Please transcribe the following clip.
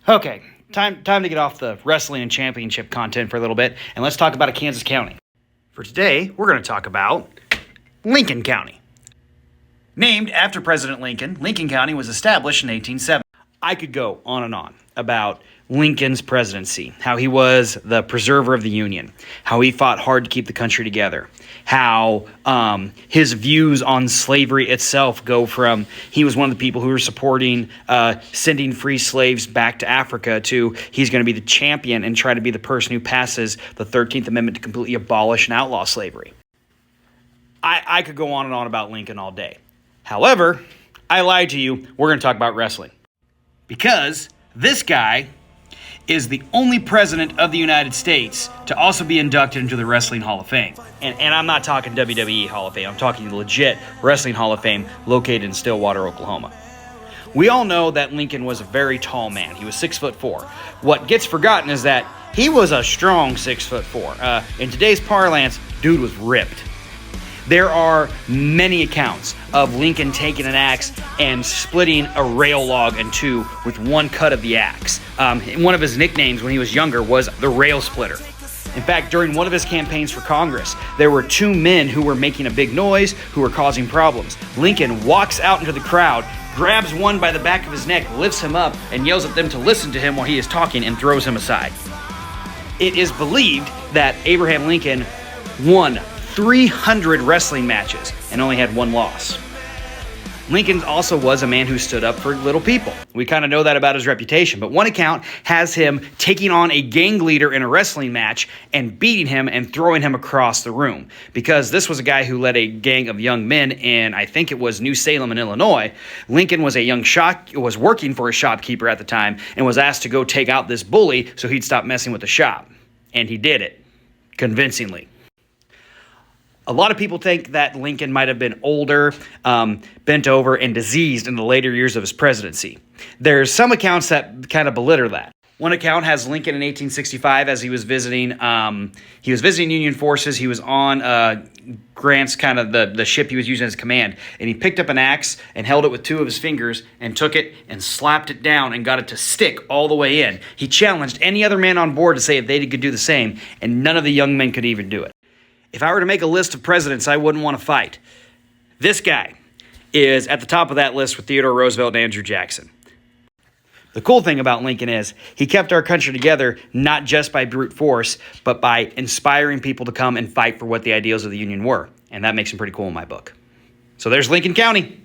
Okay, time to get off the wrestling and championship content for a little bit, and let's talk about a Kansas County. For today, we're going to talk about Lincoln County. Named after President Lincoln, Lincoln County was established in 1870. I could go on and on about Lincoln's presidency, how he was the preserver of the Union, how he fought hard to keep the country together, how his views on slavery itself go from he was one of the people who were supporting sending free slaves back to Africa to he's going to be the champion and try to be the person who passes the 13th Amendment to completely abolish and outlaw slavery. I could go on and on about Lincoln all day. However, I lied to you. We're going to talk about wrestling. Because this guy is the only president of the United States to also be inducted into the Wrestling Hall of Fame. And I'm not talking WWE Hall of Fame. I'm talking legit Wrestling Hall of Fame located in Stillwater, Oklahoma. We all know that Lincoln was a very tall man. He was 6'4". What gets forgotten is that he was a strong 6'4". In today's parlance, dude was ripped. There are many accounts of Lincoln taking an axe and splitting a rail log in two with one cut of the axe. One of his nicknames when he was younger was the Rail Splitter. In fact, during one of his campaigns for Congress, there were two men who were making a big noise, who were causing problems. Lincoln walks out into the crowd, grabs one by the back of his neck, lifts him up, and yells at them to listen to him while he is talking and throws him aside. It is believed that Abraham Lincoln won 300 wrestling matches and only had one loss. Lincoln also was a man who stood up for little people. We kind of know that about his reputation, but one account has him taking on a gang leader in a wrestling match and beating him and throwing him across the room. Because this was a guy who led a gang of young men in, I think it was New Salem in Illinois. Lincoln was was working for a shopkeeper at the time and was asked to go take out this bully so he'd stop messing with the shop. And he did it, convincingly. A lot of people think that Lincoln might have been older, bent over, and diseased in the later years of his presidency. There's some accounts that kind of belittle that. One account has Lincoln in 1865 as he was visiting Union forces. He was on Grant's kind of the ship he was using as command, and he picked up an axe and held it with two of his fingers and took it and slapped it down and got it to stick all the way in. He challenged any other man on board to say if they could do the same, and none of the young men could even do it. If I were to make a list of presidents I wouldn't want to fight, this guy is at the top of that list with Theodore Roosevelt and Andrew Jackson. The cool thing about Lincoln is he kept our country together not just by brute force, but by inspiring people to come and fight for what the ideals of the Union were. And that makes him pretty cool in my book. So there's Lincoln County.